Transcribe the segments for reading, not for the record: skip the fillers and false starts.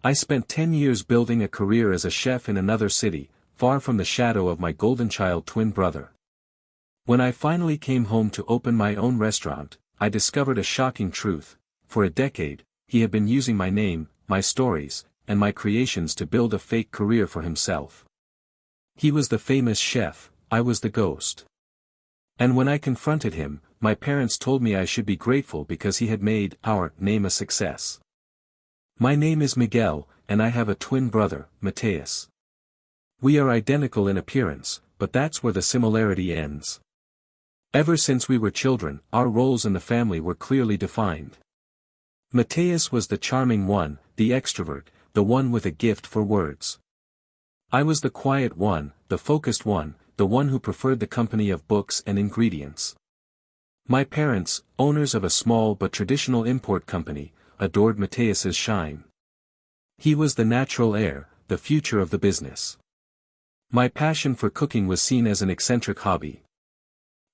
I spent 10 years building a career as a chef in another city, far from the shadow of my golden child twin brother. When I finally came home to open my own restaurant, I discovered a shocking truth. For a decade, he had been using my name, my stories, and my creations to build a fake career for himself. He was the famous chef, I was the ghost. And when I confronted him, my parents told me I should be grateful because he had made our name a success. My name is Miguel, and I have a twin brother, Mateus. We are identical in appearance, but that's where the similarity ends. Ever since we were children, our roles in the family were clearly defined. Mateus was the charming one, the extrovert, the one with a gift for words. I was the quiet one, the focused one, the one who preferred the company of books and ingredients. My parents, owners of a small but traditional import company, adored Mateus's shine. He was the natural heir, the future of the business. My passion for cooking was seen as an eccentric hobby.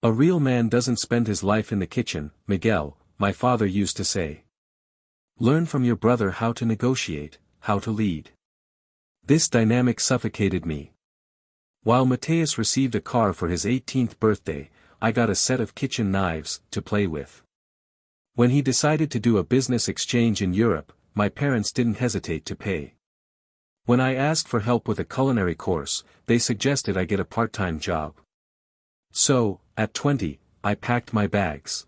A real man doesn't spend his life in the kitchen, Miguel, my father used to say. Learn from your brother how to negotiate, how to lead. This dynamic suffocated me. While Mateus received a car for his 18th birthday, I got a set of kitchen knives to play with. When he decided to do a business exchange in Europe, my parents didn't hesitate to pay. When I asked for help with a culinary course, they suggested I get a part-time job. So, at 20, I packed my bags.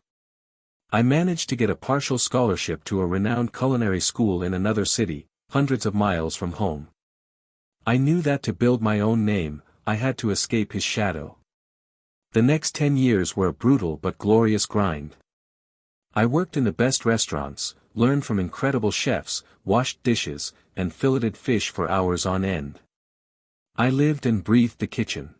I managed to get a partial scholarship to a renowned culinary school in another city, hundreds of miles from home. I knew that to build my own name, I had to escape his shadow. The next 10 years were a brutal but glorious grind. I worked in the best restaurants, learned from incredible chefs, washed dishes, and filleted fish for hours on end. I lived and breathed the kitchen.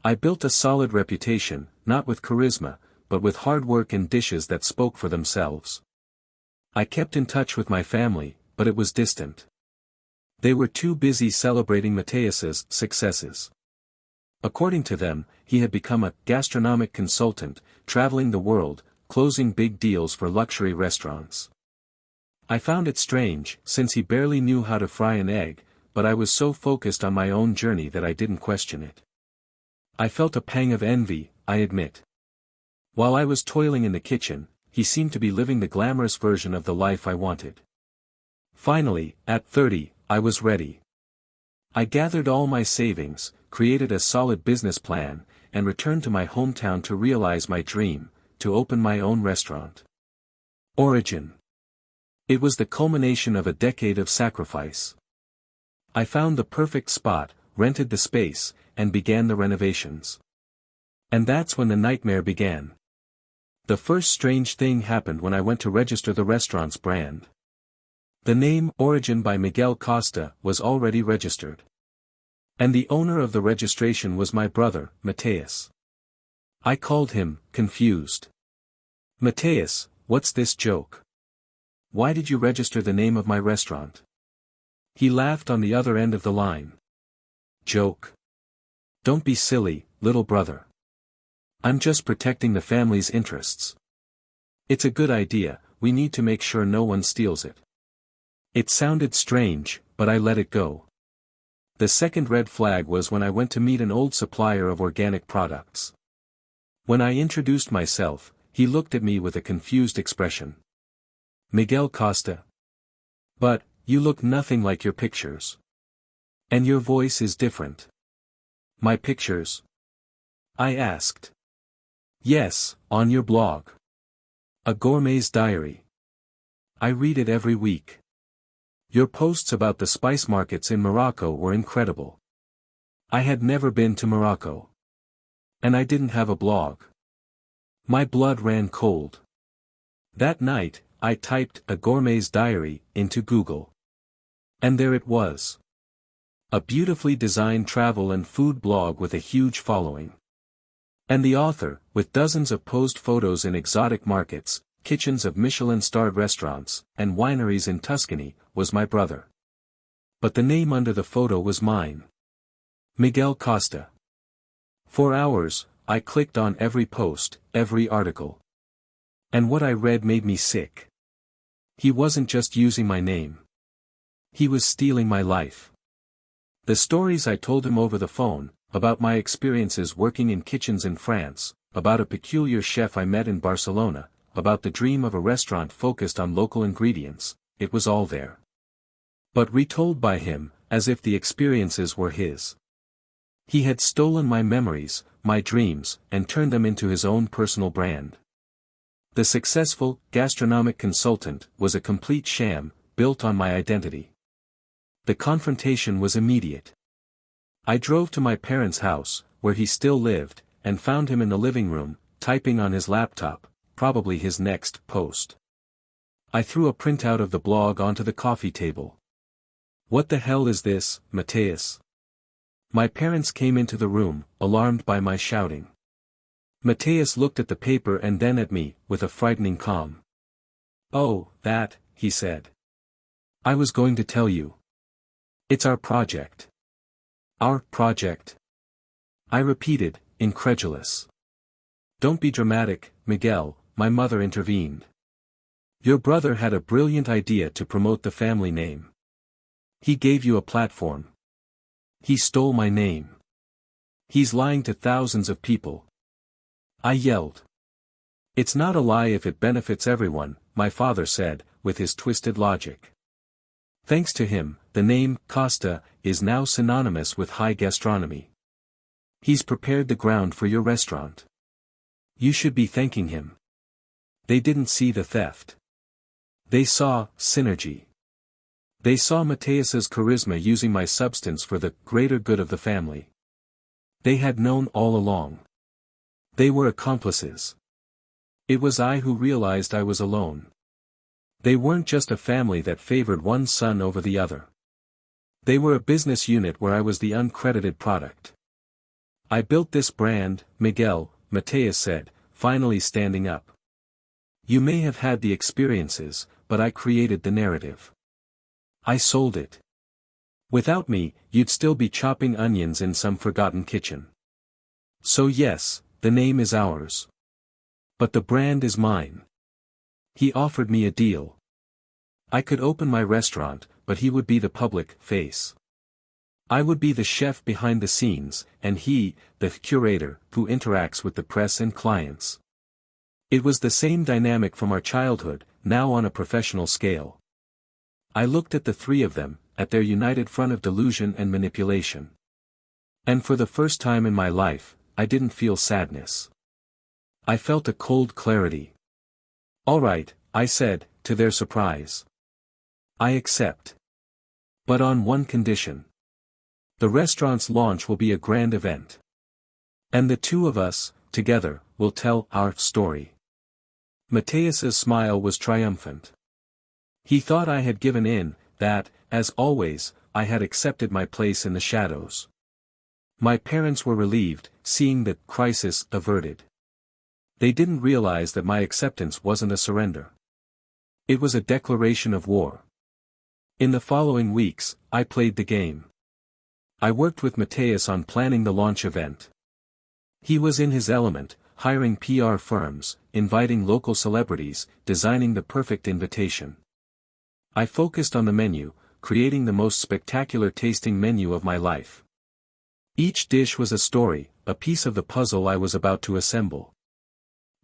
I built a solid reputation, not with charisma, but with hard work and dishes that spoke for themselves. I kept in touch with my family, but it was distant. They were too busy celebrating Mateus's successes. According to them, he had become a gastronomic consultant, traveling the world, closing big deals for luxury restaurants. I found it strange, since he barely knew how to fry an egg, but I was so focused on my own journey that I didn't question it. I felt a pang of envy, I admit. While I was toiling in the kitchen, he seemed to be living the glamorous version of the life I wanted. Finally, at 30, I was ready. I gathered all my savings, created a solid business plan, and returned to my hometown to realize my dream, to open my own restaurant. Origin. It was the culmination of a decade of sacrifice. I found the perfect spot, rented the space, and began the renovations. And that's when the nightmare began. The first strange thing happened when I went to register the restaurant's brand. The name Origin by Miguel Costa was already registered. And the owner of the registration was my brother, Mateus. I called him, confused. Mateus, what's this joke? Why did you register the name of my restaurant? He laughed on the other end of the line. Joke? Don't be silly, little brother. I'm just protecting the family's interests. It's a good idea, we need to make sure no one steals it. It sounded strange, but I let it go. The second red flag was when I went to meet an old supplier of organic products. When I introduced myself, he looked at me with a confused expression. Miguel Costa. But, you look nothing like your pictures. And your voice is different. My pictures? I asked. Yes, on your blog. A gourmet's diary. I read it every week. Your posts about the spice markets in Morocco were incredible. I had never been to Morocco. And I didn't have a blog. My blood ran cold. That night, I typed "A Gourmet's Diary" into Google. And there it was. A beautifully designed travel and food blog with a huge following. And the author, with dozens of posed photos in exotic markets, kitchens of Michelin-starred restaurants, and wineries in Tuscany, was my brother. But the name under the photo was mine. Miguel Costa. For hours, I clicked on every post, every article. And what I read made me sick. He wasn't just using my name. He was stealing my life. The stories I told him over the phone, about my experiences working in kitchens in France, about a peculiar chef I met in Barcelona, about the dream of a restaurant focused on local ingredients, it was all there. But retold by him, as if the experiences were his. He had stolen my memories, my dreams, and turned them into his own personal brand. The successful, gastronomic consultant was a complete sham, built on my identity. The confrontation was immediate. I drove to my parents' house, where he still lived, and found him in the living room, typing on his laptop, probably his next post. I threw a printout of the blog onto the coffee table. "What the hell is this, Matthias?" My parents came into the room, alarmed by my shouting. Matthias looked at the paper and then at me, with a frightening calm. "Oh, that," he said. "I was going to tell you. It's our project." "Our project?" I repeated, incredulous. "Don't be dramatic, Miguel," my mother intervened. "Your brother had a brilliant idea to promote the family name. He gave you a platform. He stole my name. He's lying to thousands of people." I yelled. "It's not a lie if it benefits everyone," my father said, with his twisted logic. "Thanks to him, the name Costa is now synonymous with high gastronomy. He's prepared the ground for your restaurant. You should be thanking him." They didn't see the theft. They saw synergy. They saw Matthias's charisma using my substance for the greater good of the family. They had known all along. They were accomplices. It was I who realized I was alone. They weren't just a family that favored one son over the other. They were a business unit where I was the uncredited product. "I built this brand, Miguel," Matthias said, finally standing up. "You may have had the experiences, but I created the narrative. I sold it. Without me, you'd still be chopping onions in some forgotten kitchen. So yes, the name is ours. But the brand is mine." He offered me a deal. I could open my restaurant, but he would be the public face. I would be the chef behind the scenes, and he, the curator, who interacts with the press and clients. It was the same dynamic from our childhood, now on a professional scale. I looked at the three of them, at their united front of delusion and manipulation. And for the first time in my life, I didn't feel sadness. I felt a cold clarity. "All right," I said, to their surprise. "I accept. But on one condition. The restaurant's launch will be a grand event. And the two of us, together, will tell our story." Matthias's smile was triumphant. He thought I had given in, that, as always, I had accepted my place in the shadows. My parents were relieved, seeing the crisis averted. They didn't realize that my acceptance wasn't a surrender. It was a declaration of war. In the following weeks, I played the game. I worked with Matthias on planning the launch event. He was in his element, hiring PR firms, inviting local celebrities, designing the perfect invitation. I focused on the menu, creating the most spectacular tasting menu of my life. Each dish was a story, a piece of the puzzle I was about to assemble.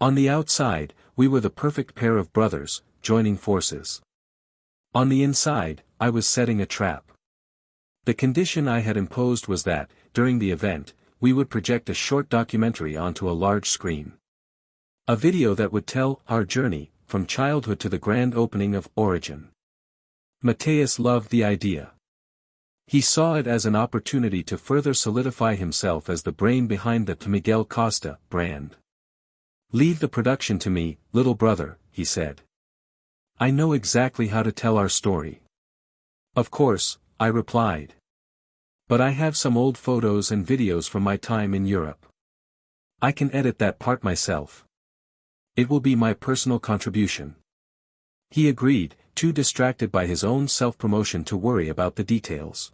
On the outside, we were the perfect pair of brothers, joining forces. On the inside, I was setting a trap. The condition I had imposed was that, during the event, we would project a short documentary onto a large screen. A video that would tell our journey, from childhood to the grand opening of Origin. Matthias loved the idea. He saw it as an opportunity to further solidify himself as the brain behind the Miguel Costa brand. "Leave the production to me, little brother," he said. "I know exactly how to tell our story." "Of course," I replied. "But I have some old photos and videos from my time in Europe. I can edit that part myself. It will be my personal contribution." He agreed, too distracted by his own self-promotion to worry about the details.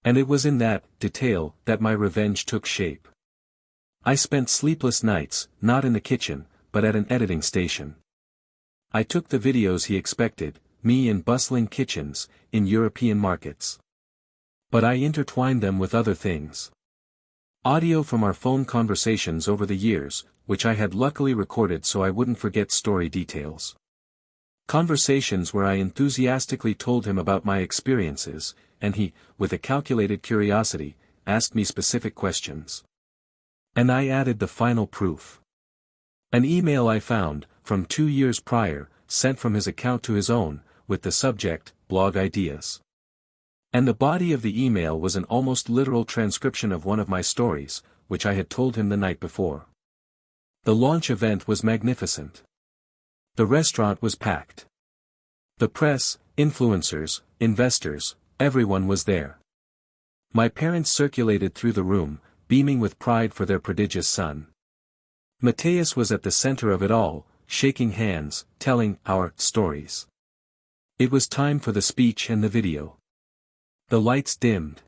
And it was in that detail that my revenge took shape. I spent sleepless nights, not in the kitchen, but at an editing station. I took the videos he expected, me in bustling kitchens, in European markets. But I intertwined them with other things. Audio from our phone conversations over the years, which I had luckily recorded so I wouldn't forget story details. Conversations where I enthusiastically told him about my experiences, and he, with a calculated curiosity, asked me specific questions. And I added the final proof. An email I found, from 2 years prior, sent from his account to his own, with the subject, blog ideas. And the body of the email was an almost literal transcription of one of my stories, which I had told him the night before. The launch event was magnificent. The restaurant was packed. The press, influencers, investors, everyone was there. My parents circulated through the room, beaming with pride for their prodigious son. Matthias was at the center of it all, shaking hands, telling our stories. It was time for the speech and the video. The lights dimmed.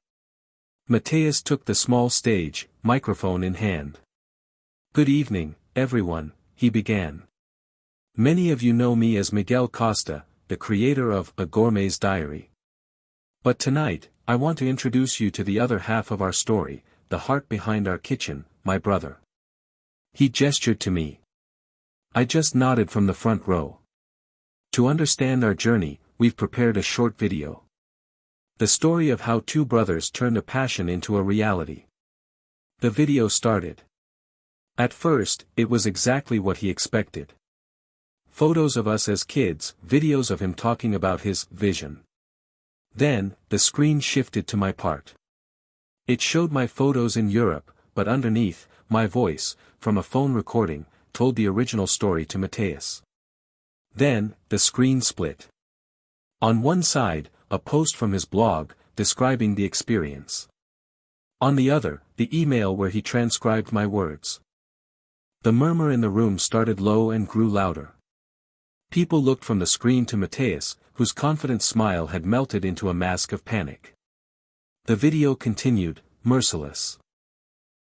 Matthias took the small stage, microphone in hand. "Good evening, everyone," he began. "Many of you know me as Miguel Costa, the creator of A Gourmet's Diary. But tonight, I want to introduce you to the other half of our story, the heart behind our kitchen, my brother." He gestured to me. I just nodded from the front row. To understand our journey, we've prepared a short video. The story of how two brothers turned a passion into a reality. The video started. At first, it was exactly what he expected. Photos of us as kids, videos of him talking about his vision. Then, the screen shifted to my part. It showed my photos in Europe, but underneath, my voice, from a phone recording, told the original story to Matthias. Then, the screen split. On one side, a post from his blog, describing the experience. On the other, the email where he transcribed my words. The murmur in the room started low and grew louder. People looked from the screen to Matthias, whose confident smile had melted into a mask of panic. The video continued, merciless.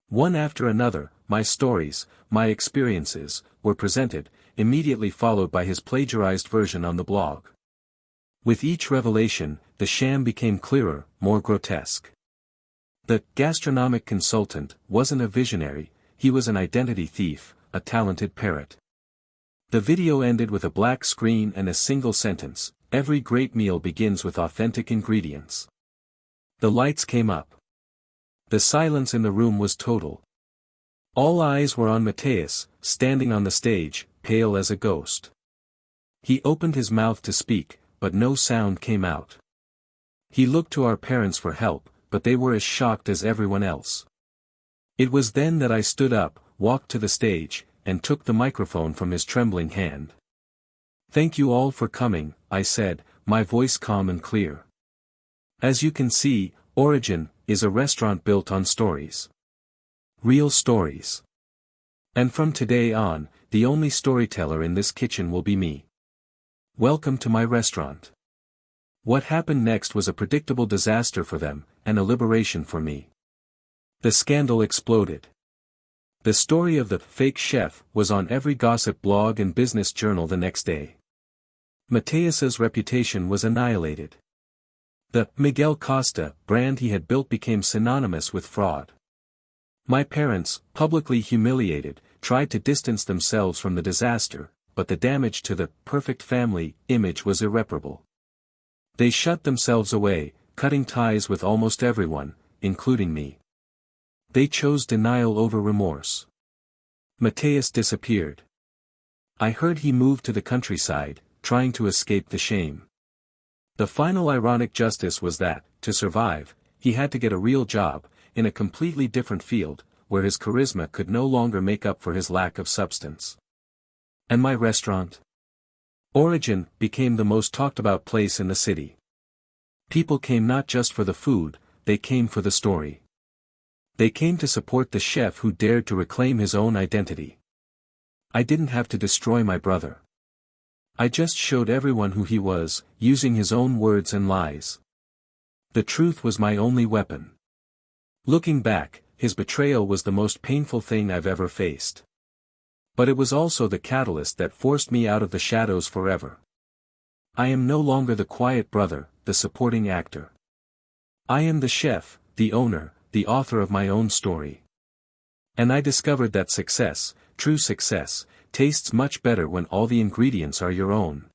One after another, my stories, my experiences, were presented, immediately followed by his plagiarized version on the blog. With each revelation, the sham became clearer, more grotesque. The gastronomic consultant wasn't a visionary, he was an identity thief, a talented parrot. The video ended with a black screen and a single sentence: "Every great meal begins with authentic ingredients." The lights came up. The silence in the room was total. All eyes were on Matthias, standing on the stage, pale as a ghost. He opened his mouth to speak, but no sound came out. He looked to our parents for help, but they were as shocked as everyone else. It was then that I stood up, walked to the stage, and took the microphone from his trembling hand. "Thank you all for coming," I said, my voice calm and clear. "As you can see, Origin is a restaurant built on stories. Real stories. And from today on, the only storyteller in this kitchen will be me. Welcome to my restaurant." What happened next was a predictable disaster for them, and a liberation for me. The scandal exploded. The story of the fake chef was on every gossip blog and business journal the next day. Matthias's reputation was annihilated. The Miguel Costa brand he had built became synonymous with fraud. My parents, publicly humiliated, tried to distance themselves from the disaster, but the damage to the perfect family image was irreparable. They shut themselves away, cutting ties with almost everyone, including me. They chose denial over remorse. Matthias disappeared. I heard he moved to the countryside, trying to escape the shame. The final ironic justice was that, to survive, he had to get a real job, in a completely different field, where his charisma could no longer make up for his lack of substance. And my restaurant? Origin became the most talked about place in the city. People came not just for the food, they came for the story. They came to support the chef who dared to reclaim his own identity. I didn't have to destroy my brother. I just showed everyone who he was, using his own words and lies. The truth was my only weapon. Looking back, his betrayal was the most painful thing I've ever faced. But it was also the catalyst that forced me out of the shadows forever. I am no longer the quiet brother, the supporting actor. I am the chef, the owner, the author of my own story. And I discovered that success, true success, tastes much better when all the ingredients are your own.